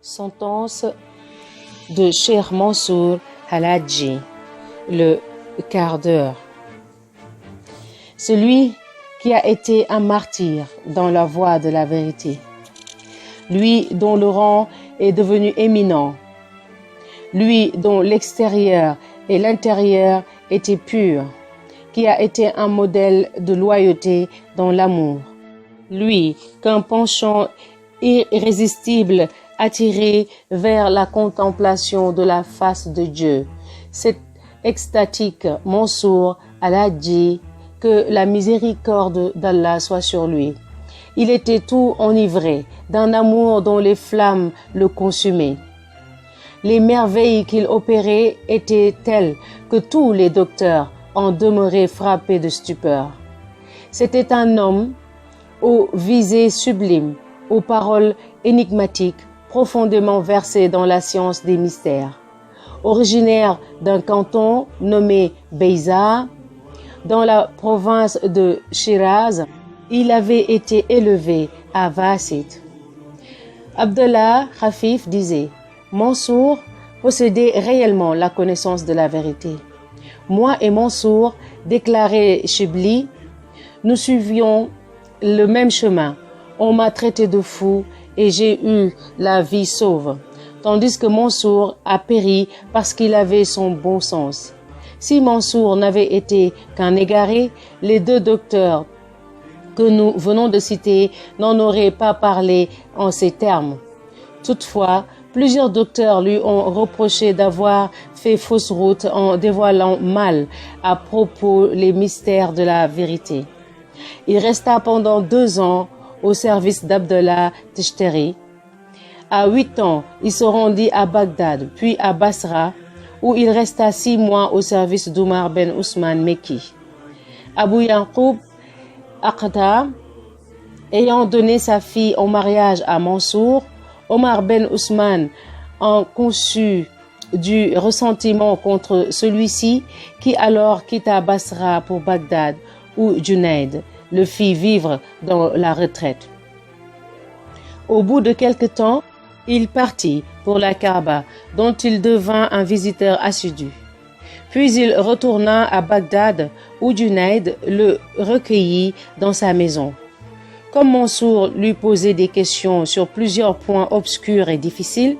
Sentence de Cheikh Mansour Al-Hadji, le quart d'heure. Celui qui a été un martyr dans la voie de la vérité, lui dont le rang est devenu éminent, lui dont l'extérieur et l'intérieur étaient purs, qui a été un modèle de loyauté dans l'amour, lui qu'un penchant irrésistible attiré vers la contemplation de la face de Dieu, cet extatique Mansour Al-Hadji, que la miséricorde d'Allah soit sur lui. Il était tout enivré d'un amour dont les flammes le consumaient. Les merveilles qu'il opérait étaient telles que tous les docteurs en demeuraient frappés de stupeur. C'était un homme aux visées sublimes, aux paroles énigmatiques, profondément versé dans la science des mystères. Originaire d'un canton nommé Beyza, dans la province de Shiraz, il avait été élevé à Wasit. Abdallah Khafif disait: Mansour possédait réellement la connaissance de la vérité. Moi et Mansour, déclarait Chibli, nous suivions le même chemin. On m'a traité de fou et j'ai eu la vie sauve, tandis que Mansour a péri parce qu'il avait son bon sens. Si Mansour n'avait été qu'un égaré, les deux docteurs que nous venons de citer n'en auraient pas parlé en ces termes. Toutefois, plusieurs docteurs lui ont reproché d'avoir fait fausse route en dévoilant mal à propos les mystères de la vérité. Il resta pendant 2 ans au service d'Abdallah Tishtari. À 8 ans, il se rendit à Bagdad, puis à Basra, où il resta 6 mois au service d'Omar ben Ousmane Mekki. Abu Yaqub Aqta, ayant donné sa fille en mariage à Mansour, Omar ben Ousmane en conçut du ressentiment contre celui-ci qui alors quitta Basra pour Bagdad, où Junayd le fit vivre dans la retraite. Au bout de quelque temps, il partit pour la Kaaba, dont il devint un visiteur assidu. Puis il retourna à Bagdad, où Junayd le recueillit dans sa maison. Comme Mansour lui posait des questions sur plusieurs points obscurs et difficiles,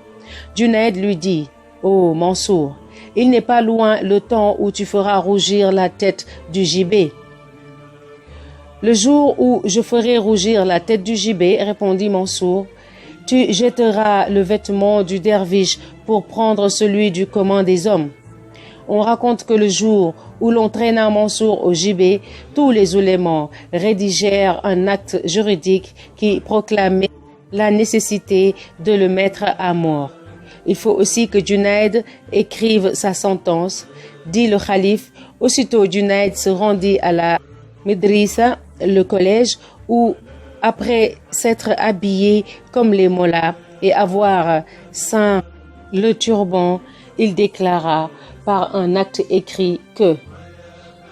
Junayd lui dit: « Oh Mansour, il n'est pas loin le temps où tu feras rougir la tête du gibet. » « Le jour où je ferai rougir la tête du gibet, répondit Mansour, tu jetteras le vêtement du derviche pour prendre celui du commun des hommes. On raconte que le jour où l'on traîna Mansour au gibet, tous les oulémas rédigèrent un acte juridique qui proclamait la nécessité de le mettre à mort. Il faut aussi que Junayd écrive sa sentence, dit le calife. Aussitôt Junayd se rendit à la Medrisa, le collège, où, après s'être habillé comme les mollahs et avoir ceint le turban, il déclara par un acte écrit que,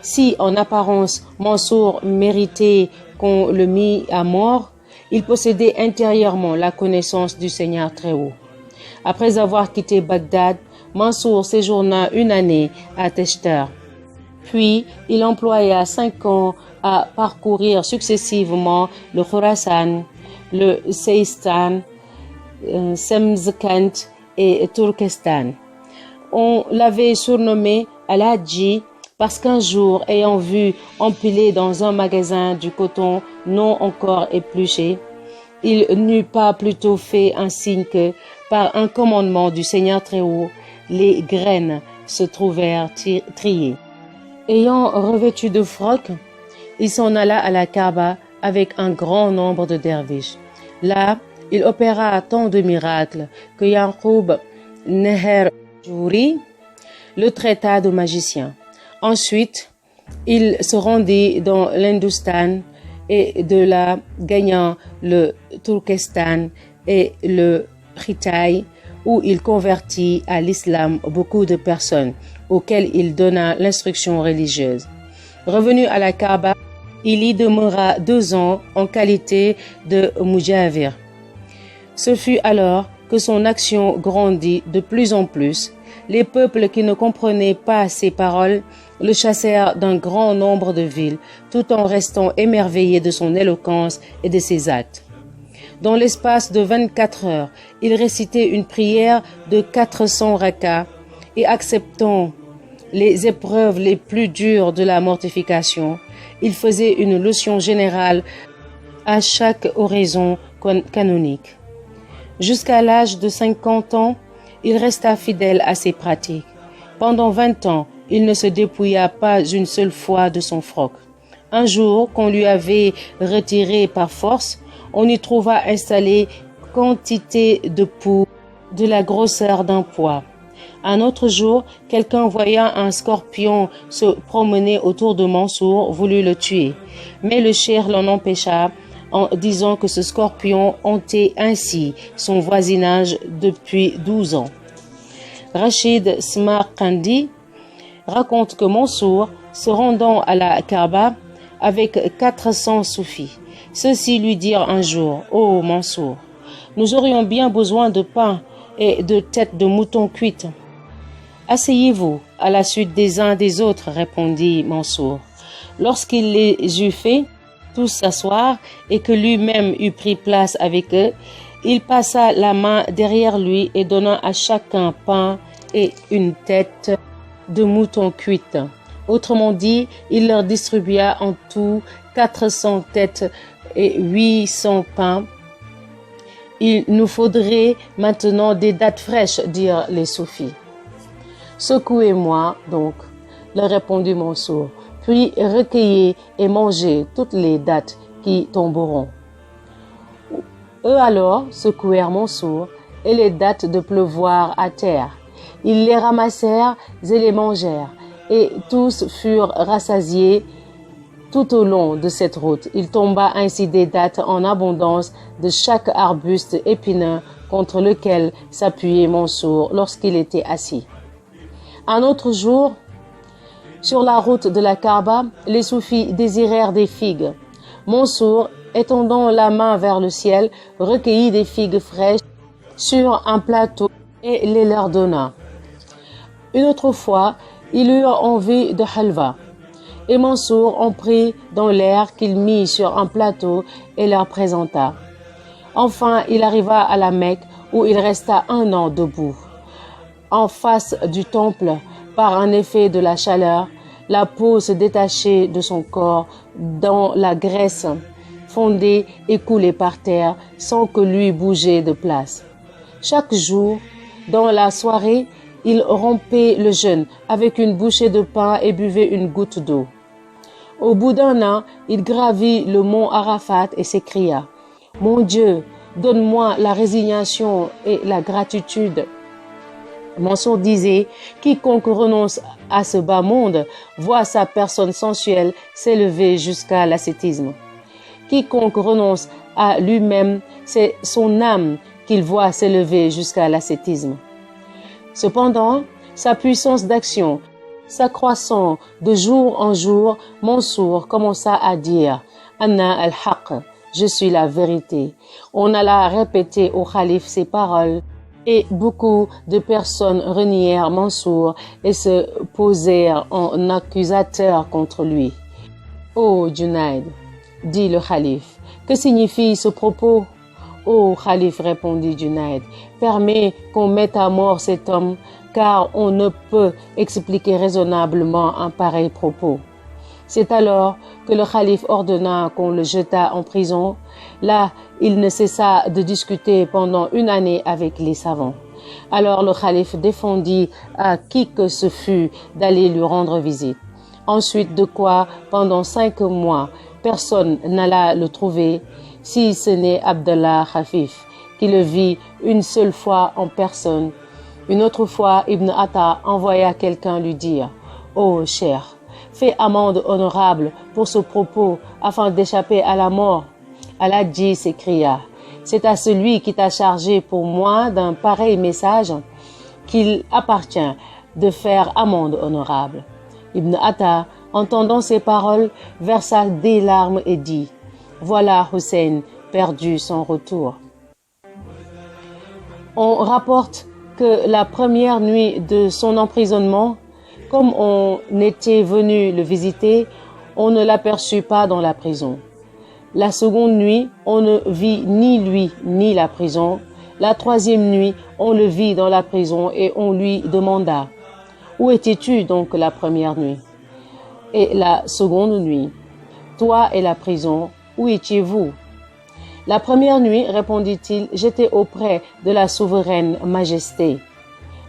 si en apparence Mansour méritait qu'on le mît à mort, il possédait intérieurement la connaissance du Seigneur Très-Haut. Après avoir quitté Bagdad, Mansour séjourna 1 année à Teshtar. Puis, il employa 5 ans à parcourir successivement le Khorasan, le Seistan, Semzkant et Turkestan. On l'avait surnommé Al-Hadji parce qu'un jour, ayant vu empiler dans un magasin du coton non encore épluché, il n'eut pas plutôt fait un signe que, par un commandement du Seigneur Très-Haut, les graines se trouvèrent triées. Ayant revêtu de froc, il s'en alla à la Kaaba avec un grand nombre de derviches. Là, il opéra tant de miracles que Yaqub Neher Jouri le traita de magicien. Ensuite, il se rendit dans l'Hindustan et de là gagnant le Turkestan et le Khitaï, où il convertit à l'islam beaucoup de personnes, auxquelles il donna l'instruction religieuse. Revenu à la Kaaba, il y demeura 2 ans en qualité de Mujawir. Ce fut alors que son action grandit de plus en plus, les peuples qui ne comprenaient pas ses paroles le chassèrent d'un grand nombre de villes, tout en restant émerveillés de son éloquence et de ses actes. Dans l'espace de 24 heures, il récitait une prière de 400 rakats et acceptant les épreuves les plus dures de la mortification, il faisait une locution générale à chaque oraison canonique. Jusqu'à l'âge de 50 ans, il resta fidèle à ses pratiques. Pendant 20 ans, il ne se dépouilla pas une seule fois de son froc. Un jour, qu'on lui avait retiré par force, on y trouva installé quantité de poux de la grosseur d'un pois. Un autre jour, quelqu'un voyant un scorpion se promener autour de Mansour voulut le tuer, mais le cheikh l'en empêcha en disant que ce scorpion hantait ainsi son voisinage depuis 12 ans. Rachid Smarkandi raconte que Mansour, se rendant à la Kaaba avec 400 soufis, ceux-ci lui dirent un jour: « Oh Mansour, nous aurions bien besoin de pain et de têtes de mouton cuites. » « Asseyez-vous à la suite des uns des autres, répondit Mansour. Lorsqu'il les eut fait tous s'asseoir et que lui-même eut pris place avec eux, il passa la main derrière lui et donna à chacun pain et une tête de mouton cuite. Autrement dit, il leur distribua en tout 400 têtes et 800 pains. Il nous faudrait maintenant des dattes fraîches, dirent les soufis. Secouez-moi donc, leur répondit Mansour, puis recueillez et mangez toutes les dattes qui tomberont. Eux alors secouèrent Mansour et les dattes de pleuvoir à terre. Ils les ramassèrent et les mangèrent, et tous furent rassasiés tout au long de cette route. Il tomba ainsi des dattes en abondance de chaque arbuste épineux contre lequel s'appuyait Mansour lorsqu'il était assis. Un autre jour, sur la route de la Kaaba, les soufis désirèrent des figues. Mansour, étendant la main vers le ciel, recueillit des figues fraîches sur un plateau et les leur donna. Une autre fois, ils eurent envie de halva, et Mansour en prit dans l'air qu'il mit sur un plateau et leur présenta. Enfin, il arriva à la Mecque où il resta 1 an debout. En face du temple, par un effet de la chaleur, la peau se détachait de son corps dans la graisse fondait et coulait par terre sans que lui bougeait de place. Chaque jour, dans la soirée, il rompait le jeûne avec une bouchée de pain et buvait une goutte d'eau. Au bout d'1 an, il gravit le mont Arafat et s'écria: « Mon Dieu, donne-moi la résignation et la gratitude. » Mansour disait: « Quiconque renonce à ce bas monde voit sa personne sensuelle s'élever jusqu'à l'ascétisme. Quiconque renonce à lui-même, c'est son âme qu'il voit s'élever jusqu'à l'ascétisme. » Cependant, sa puissance d'action s'accroissant de jour en jour, Mansour commença à dire: « Anna al-Haq, je suis la vérité. » On alla répéter au calife ces paroles. Et beaucoup de personnes renièrent Mansour et se posèrent en accusateurs contre lui. « Ô Junayd, dit le calife, que signifie ce propos? »« Ô calife, répondit Junayd, permets qu'on mette à mort cet homme, car on ne peut expliquer raisonnablement un pareil propos. » C'est alors que le calife ordonna qu'on le jetât en prison. Là, il ne cessa de discuter pendant 1 année avec les savants. Alors le calife défendit à qui que ce fût d'aller lui rendre visite. Ensuite de quoi, pendant 5 mois, personne n'alla le trouver, si ce n'est Abdallah Khafif, qui le vit une seule fois en personne. Une autre fois, Ibn Atta envoya quelqu'un lui dire: « Ô cher, fais amende honorable pour ce propos afin d'échapper à la mort. » Al-Hadji s'écria: « C'est à celui qui t'a chargé pour moi d'un pareil message qu'il appartient de faire amende honorable. » Ibn Atta, entendant ces paroles, versa des larmes et dit: « Voilà Hussein perdu sans retour. » On rapporte que la première nuit de son emprisonnement, comme on était venu le visiter, on ne l'aperçut pas dans la prison. La seconde nuit, on ne vit ni lui ni la prison. La troisième nuit, on le vit dans la prison et on lui demanda « Où étais-tu donc la première nuit ?» Et la seconde nuit, « Toi et la prison, où étiez-vous » La première nuit, répondit-il, j'étais auprès de la souveraine majesté.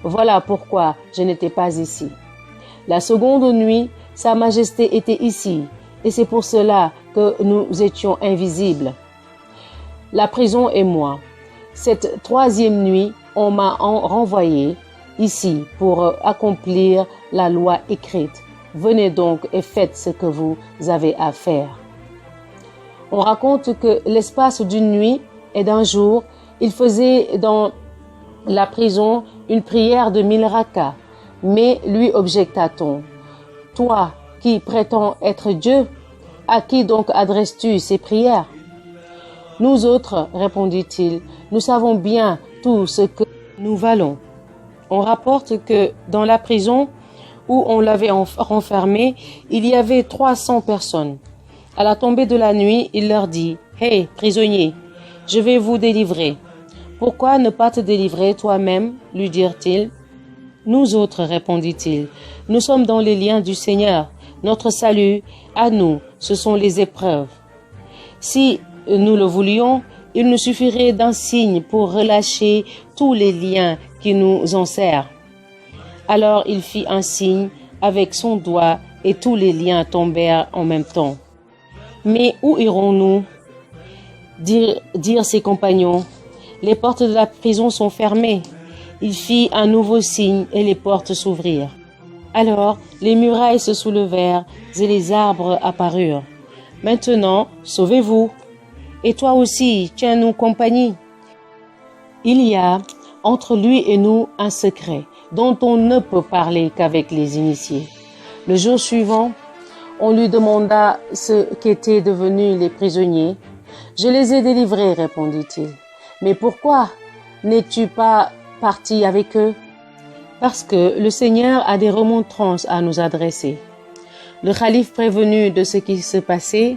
Voilà pourquoi je n'étais pas ici. La seconde nuit, sa majesté était ici, et c'est pour cela que nous étions invisibles. La prison et moi. Cette troisième nuit, on m'a renvoyé ici pour accomplir la loi écrite. Venez donc et faites ce que vous avez à faire. On raconte que l'espace d'une nuit et d'un jour, il faisait dans la prison une prière de 1000 rakas. Mais lui objecta-t-on, toi qui prétends être Dieu, à qui donc adresses-tu ces prières? Nous autres, répondit-il, nous savons bien tout ce que nous valons. On rapporte que dans la prison où on l'avait renfermé, il y avait 300 personnes. À la tombée de la nuit, il leur dit, « Hé, prisonniers, je vais vous délivrer. Pourquoi ne pas te délivrer toi-même » lui dirent-ils. « Nous autres, répondit-il, nous sommes dans les liens du Seigneur. Notre salut, à nous, ce sont les épreuves. Si nous le voulions, il nous suffirait d'un signe pour relâcher tous les liens qui nous enserrent. » Alors il fit un signe avec son doigt et tous les liens tombèrent en même temps. « Mais où irons-nous » dirent ses compagnons. « Les portes de la prison sont fermées. » Il fit un nouveau signe et les portes s'ouvrirent. Alors les murailles se soulevèrent et les arbres apparurent. « Maintenant, sauvez-vous. Et toi aussi, tiens-nous compagnie. » Il y a entre lui et nous un secret dont on ne peut parler qu'avec les initiés. Le jour suivant, on lui demanda ce qu'étaient devenus les prisonniers. « Je les ai délivrés, répondit-il. Mais pourquoi n'es-tu pas parti avec eux? Parce que le Seigneur a des remontrances à nous adresser. » Le calife prévenu de ce qui se passait,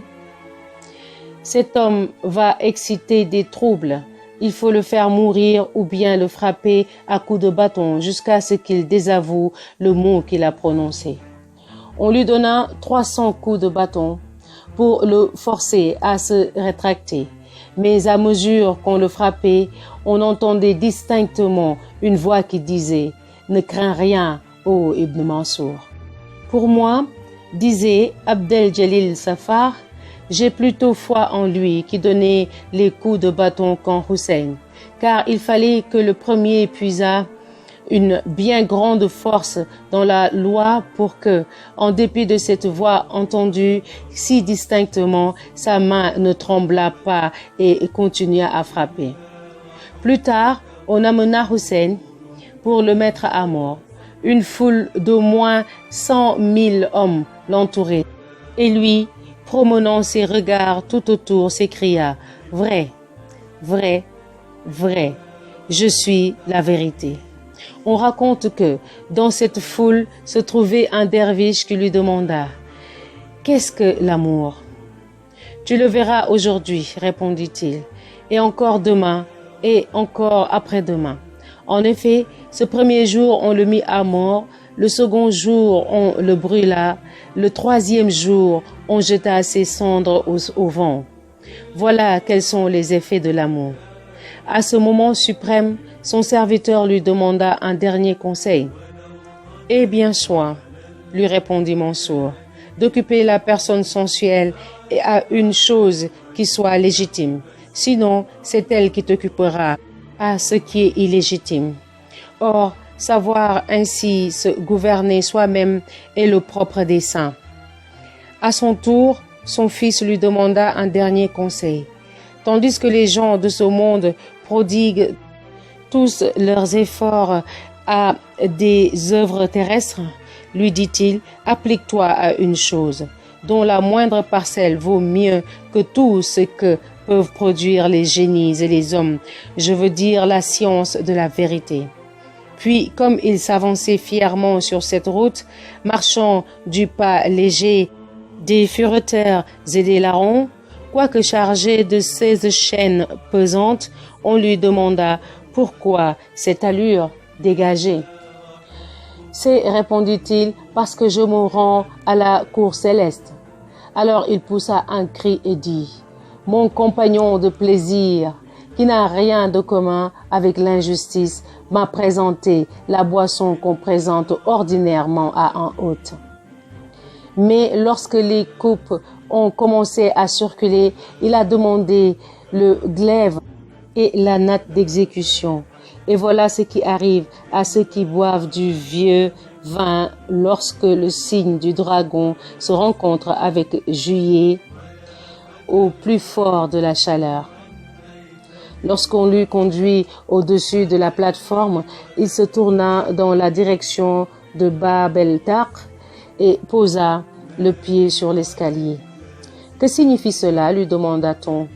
cet homme va exciter des troubles. Il faut le faire mourir ou bien le frapper à coups de bâton jusqu'à ce qu'il désavoue le mot qu'il a prononcé. On lui donna 300 coups de bâton pour le forcer à se rétracter. Mais à mesure qu'on le frappait, on entendait distinctement une voix qui disait « Ne crains rien, ô Ibn Mansour. » Pour moi, disait Abdel Jalil Safar, j'ai plutôt foi en lui qui donnait les coups de bâton qu'en Hussein, car il fallait que le premier puisât une bien grande force dans la loi pour que, en dépit de cette voix entendue si distinctement, sa main ne trembla pas et continua à frapper. Plus tard, on amena Hussein pour le mettre à mort. Une foule d'au moins 100 000 hommes l'entourait. Et lui, promenant ses regards tout autour, s'écria « Vrai, vrai, vrai, je suis la vérité. » On raconte que dans cette foule se trouvait un derviche qui lui demanda « Qu'est-ce que l'amour ?» « Tu le verras aujourd'hui, répondit-il, et encore demain, et encore après-demain. En effet, ce premier jour, on le mit à mort, le second jour, on le brûla, le troisième jour, on jeta ses cendres au vent. Voilà quels sont les effets de l'amour. » À ce moment suprême, son serviteur lui demanda un dernier conseil. « Eh bien, soit, lui répondit Mansour, d'occuper la personne sensuelle et à une chose qui soit légitime. Sinon, c'est elle qui t'occupera à ce qui est illégitime. Or, savoir ainsi se gouverner soi-même est le propre des saints. » À son tour, son fils lui demanda un dernier conseil. Tandis que les gens de ce monde prodiguent tous leurs efforts à des œuvres terrestres, lui dit-il, applique-toi à une chose, dont la moindre parcelle vaut mieux que tout ce que peuvent produire les génies et les hommes, je veux dire la science de la vérité. Puis, comme il s'avançait fièrement sur cette route, marchant du pas léger des fureteurs et des larrons, quoique chargé de 16 chaînes pesantes, on lui demanda pourquoi cette allure dégagée. C'est, répondit-il, parce que je me rends à la cour céleste. Alors il poussa un cri et dit, mon compagnon de plaisir, qui n'a rien de commun avec l'injustice, m'a présenté la boisson qu'on présente ordinairement à un hôte. Mais lorsque les coupes ont commencé à circuler, il a demandé le glaive et la natte d'exécution. Et voilà ce qui arrive à ceux qui boivent du vieux vin lorsque le signe du dragon se rencontre avec juillet au plus fort de la chaleur. Lorsqu'on l'eut conduit au-dessus de la plateforme, il se tourna dans la direction de Bab el-Taq et posa le pied sur l'escalier. Que signifie cela, lui demanda-t-on.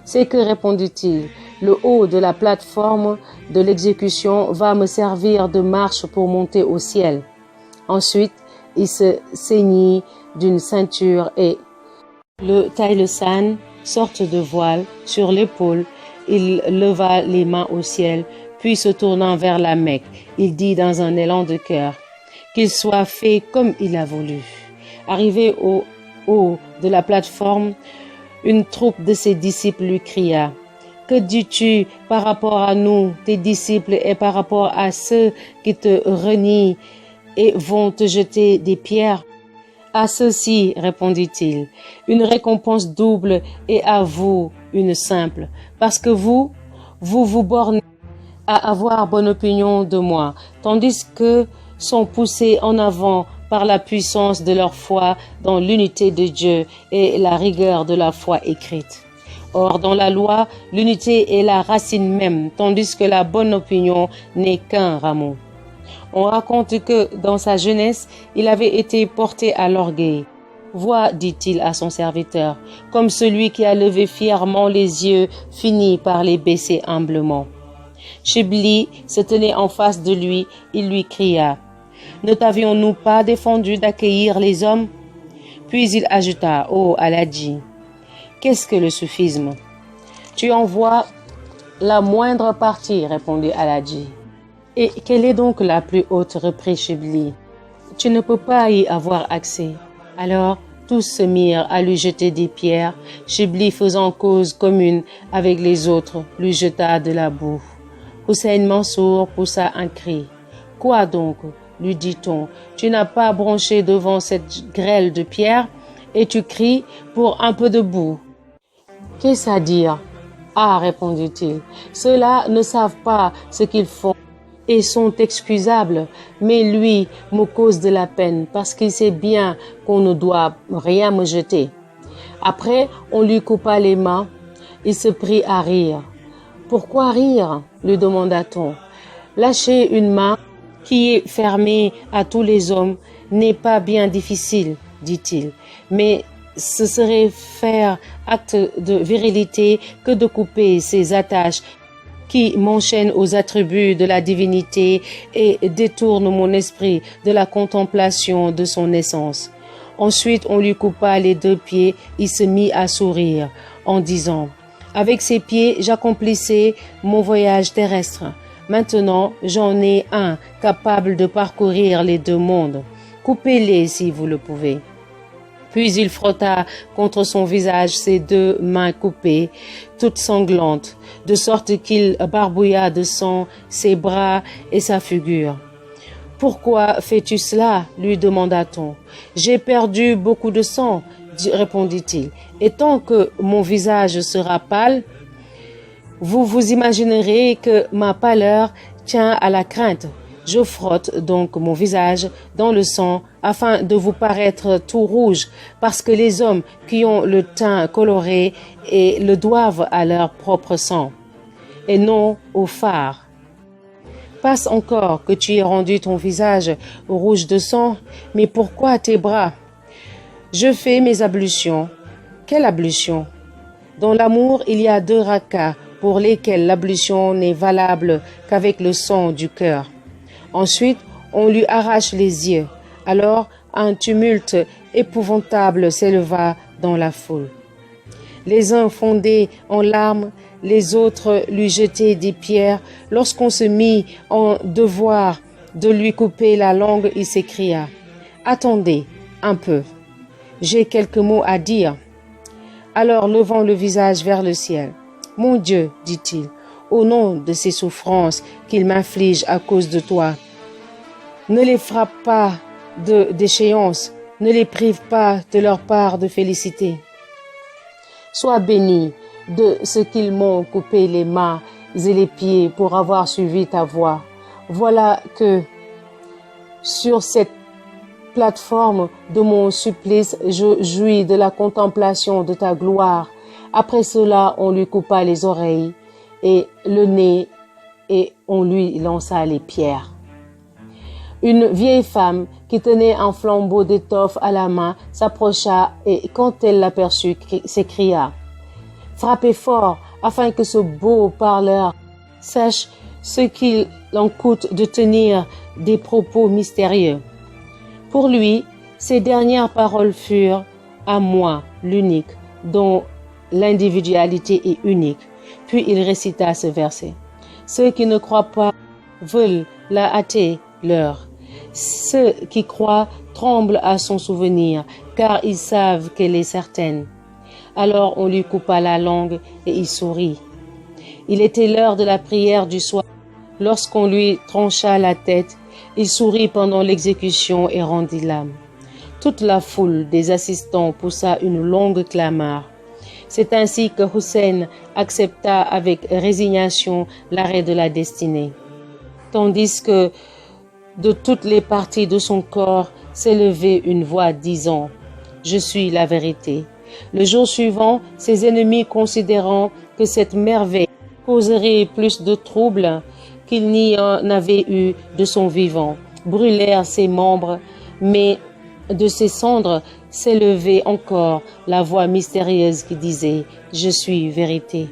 C'est que, répondit-il, le haut de la plateforme de l'exécution va me servir de marche pour monter au ciel. Ensuite, il se ceignit d'une ceinture et le taïlesan, sorte de voile, sur l'épaule. Il leva les mains au ciel, puis se tournant vers la Mecque, il dit dans un élan de cœur, qu'il soit fait comme il a voulu. Arrivé au haut de la plateforme, une troupe de ses disciples lui cria, « Que dis-tu par rapport à nous, tes disciples, et par rapport à ceux qui te renient et vont te jeter des pierres ?» À ceux-ci, répondit-il, une récompense double et à vous une simple, parce que vous vous bornez à avoir bonne opinion de moi, tandis que sont poussés en avant par la puissance de leur foi dans l'unité de Dieu et la rigueur de la foi écrite. Or, dans la loi, l'unité est la racine même, tandis que la bonne opinion n'est qu'un rameau. On raconte que, dans sa jeunesse, il avait été porté à l'orgueil. « Vois, dit-il à son serviteur, comme celui qui a levé fièrement les yeux finit par les baisser humblement. » Chibli se tenait en face de lui, il lui cria, « Ne t'avions-nous pas défendu d'accueillir les hommes ?» Puis il ajouta, « Oh, Aladji, qu'est-ce que le soufisme ?»« Tu en vois la moindre partie, répondit Aladji. « Et quelle est donc la plus haute, reprit Chibli. Tu ne peux pas y avoir accès. » Alors, tous se mirent à lui jeter des pierres. Chibli, faisant cause commune avec les autres, lui jeta de la boue. Hussein Mansour poussa un cri. « Quoi donc ?» lui dit-on. « Tu n'as pas bronché devant cette grêle de pierres et tu cries pour un peu de boue. »« Qu'est-ce à dire ?»« Ah, répondit-il, ceux-là ne savent pas ce qu'ils font et sont excusables, mais lui me cause de la peine parce qu'il sait bien qu'on ne doit rien me jeter. » Après, on lui coupa les mains. Il se prit à rire. « Pourquoi rire ?» lui demanda-t-on. « Lâcher une main qui est fermée à tous les hommes n'est pas bien difficile, dit-il, mais ce serait faire acte de virilité que de couper ces attaches qui m'enchaînent aux attributs de la divinité et détournent mon esprit de la contemplation de son essence. » Ensuite, on lui coupa les 2 pieds, il se mit à sourire en disant « Avec ces pieds, j'accomplissais mon voyage terrestre. Maintenant, j'en ai un capable de parcourir les 2 mondes. Coupez-les si vous le pouvez. » Puis il frotta contre son visage ses 2 mains coupées, toutes sanglantes, de sorte qu'il barbouilla de sang ses bras et sa figure. « Pourquoi fais-tu cela ?» lui demanda-t-on. « J'ai perdu beaucoup de sang, répondit-il, et tant que mon visage sera pâle, vous vous imaginerez que ma pâleur tient à la crainte. Je frotte donc mon visage dans le sang afin de vous paraître tout rouge, parce que les hommes qui ont le teint coloré et le doivent à leur propre sang, et non au phare. Passe encore que tu aies rendu ton visage rouge de sang, mais pourquoi tes bras? Je fais mes ablutions. Quelle ablution? Dans l'amour, il y a 2 rakas pour lesquels l'ablution n'est valable qu'avec le sang du cœur. Ensuite, on lui arrache les yeux. Alors, un tumulte épouvantable s'éleva dans la foule. Les uns fondaient en larmes, les autres lui jetaient des pierres. Lorsqu'on se mit en devoir de lui couper la langue, il s'écria: « Attendez un peu, j'ai quelques mots à dire. » Alors, levant le visage vers le ciel: « Mon Dieu, dit-il, au nom de ces souffrances qu'il m'inflige à cause de toi, ne les frappe pas de déchéance, ne les prive pas de leur part de félicité. Sois béni de ce qu'ils m'ont coupé les mains et les pieds pour avoir suivi ta voie. Voilà que sur cette plateforme de mon supplice, je jouis de la contemplation de ta gloire. » Après cela, on lui coupa les oreilles et le nez et on lui lança les pierres. Une vieille femme qui tenait un flambeau d'étoffe à la main s'approcha et quand elle l'aperçut, s'écria: « Frappez fort afin que ce beau parleur sache ce qu'il en coûte de tenir des propos mystérieux. » Pour lui, ces dernières paroles furent: « À moi, l'unique, dont l'individualité est unique. » Puis il récita ce verset: « Ceux qui ne croient pas veulent la hâter leur. Ceux qui croient tremblent à son souvenir, car ils savent qu'elle est certaine. » Alors on lui coupa la langue et il sourit. Il était l'heure de la prière du soir. Lorsqu'on lui trancha la tête, il sourit pendant l'exécution et rendit l'âme. Toute la foule des assistants poussa une longue clameur. C'est ainsi que Hussein accepta avec résignation l'arrêt de la destinée, tandis que de toutes les parties de son corps s'élevait une voix disant: « Je suis la vérité. » Le jour suivant, ses ennemis, considérant que cette merveille causerait plus de troubles qu'il n'y en avait eu de son vivant, brûlèrent ses membres, mais de ses cendres s'élevait encore la voix mystérieuse qui disait: « Je suis vérité. »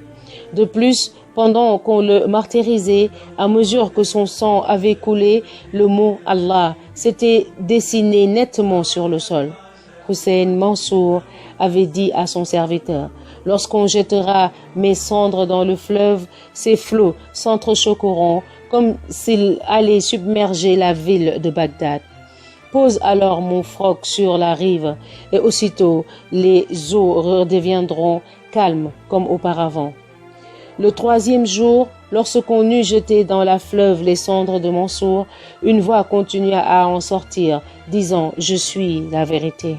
De plus, pendant qu'on le martyrisait, à mesure que son sang avait coulé, le mot Allah s'était dessiné nettement sur le sol. Hussein Mansour avait dit à son serviteur: « Lorsqu'on jettera mes cendres dans le fleuve, ces flots s'entrechoqueront comme s'ils allaient submerger la ville de Bagdad. Pose alors mon froc sur la rive, et aussitôt les eaux redeviendront calmes comme auparavant. » Le 3e jour, lorsqu'on eut jeté dans la fleuve les cendres de Mansour, une voix continua à en sortir, disant: « Je suis la vérité. »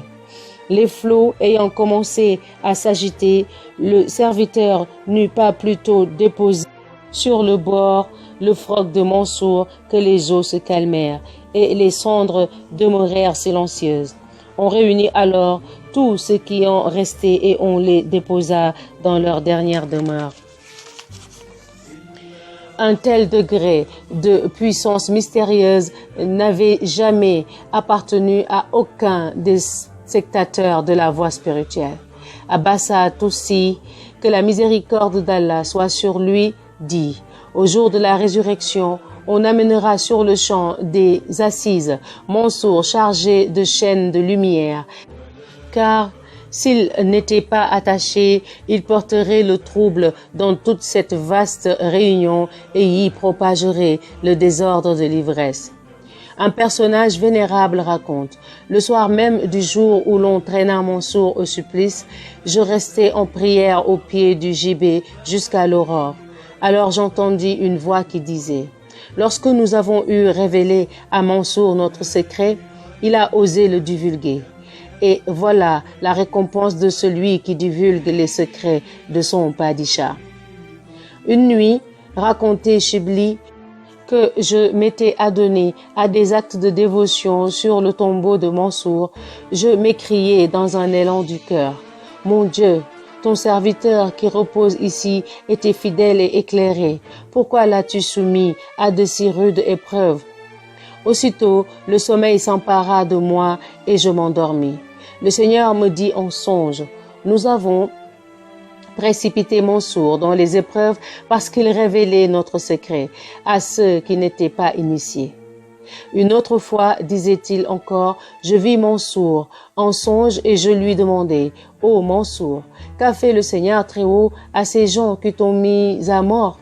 Les flots ayant commencé à s'agiter, le serviteur n'eut pas plutôt déposé sur le bord le froc de Mansour que les eaux se calmèrent et les cendres demeurèrent silencieuses. On réunit alors tout ce qui en restait et on les déposa dans leur dernière demeure. Un tel degré de puissance mystérieuse n'avait jamais appartenu à aucun des sectateurs de la voie spirituelle. Abbasa Toussi, que la miséricorde d'Allah soit sur lui, dit: au jour de la résurrection, on amènera sur le champ des assises Mansour chargé de chaînes de lumière, car s'il n'était pas attaché, il porterait le trouble dans toute cette vaste réunion et y propagerait le désordre de l'ivresse. Un personnage vénérable raconte: le soir même du jour où l'on traîna Mansour au supplice, je restais en prière au pied du gibet jusqu'à l'aurore. Alors j'entendis une voix qui disait: lorsque nous avons eu révélé à Mansour notre secret, il a osé le divulguer. Et voilà la récompense de celui qui divulgue les secrets de son padishah. Une nuit, racontait Shibli, que je m'étais adonné à des actes de dévotion sur le tombeau de Mansour, je m'écriai dans un élan du cœur: mon Dieu, ton serviteur qui repose ici était fidèle et éclairé. Pourquoi l'as-tu soumis à de si rudes épreuves? Aussitôt, le sommeil s'empara de moi et je m'endormis. Le Seigneur me dit en songe: nous avons précipité Mansour dans les épreuves parce qu'il révélait notre secret à ceux qui n'étaient pas initiés. Une autre fois, disait-il encore, je vis Mansour en songe et je lui demandai, « Ô Mansour, qu'a fait le Seigneur Très-Haut à ces gens qui t'ont mis à mort ?»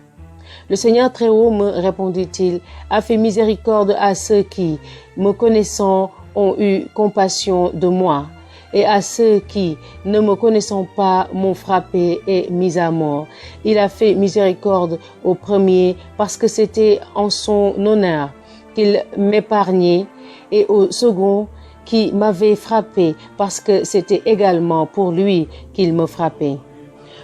Le Seigneur Très-Haut, me répondit-il, a fait miséricorde à ceux qui, me connaissant, ont eu compassion de moi, et à ceux qui, ne me connaissant pas, m'ont frappé et mis à mort. Il a fait miséricorde au premier parce que c'était en son honneur qu'il m'épargnait, et au second qui m'avait frappé parce que c'était également pour lui qu'il me frappait.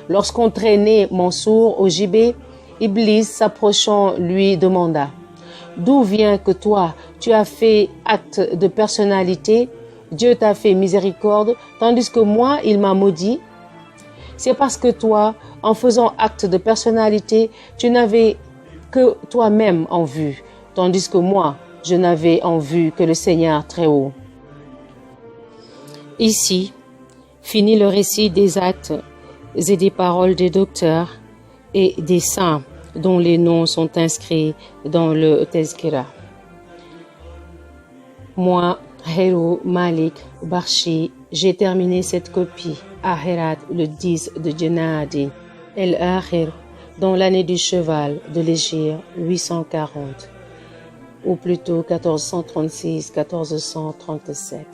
Lorsqu'on traînait Mansour au gibet, Iblis s'approchant lui demanda, « D'où vient que toi, tu as fait acte de personnalité, Dieu t'a fait miséricorde, tandis que moi, il m'a maudit? C'est parce que toi, en faisant acte de personnalité, tu n'avais que toi-même en vue, tandis que moi, je n'avais en vue que le Seigneur Très-Haut. » Ici, finit le récit des actes et des paroles des docteurs et des saints dont les noms sont inscrits dans le Tezkira. Moi, Héro Malik Barchi, j'ai terminé cette copie à Herat le 10 de Janadi el-Akhir dans l'année du cheval de l'Hégire 840, ou plutôt 1436-1437.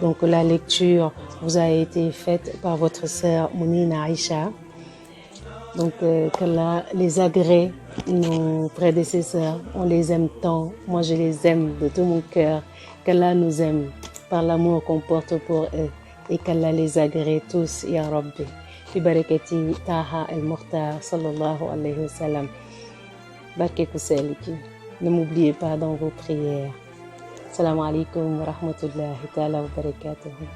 Donc la lecture vous a été faite par votre sœur Mounina Aïcha. Donc qu'Allah les agrée, nos prédécesseurs, on les aime tant, moi je les aime de tout mon cœur, qu'Allah nous aime par l'amour qu'on porte pour eux et qu'Allah les agrée tous, Ya Rabbi. Fi barakati Taha el-Mukhtar sallallahu alayhi wa sallam. Barke Kousseliki. Ne m'oubliez pas dans vos prières. Salam alaikum wa rahmatullahi ta'ala wa barakatuhu.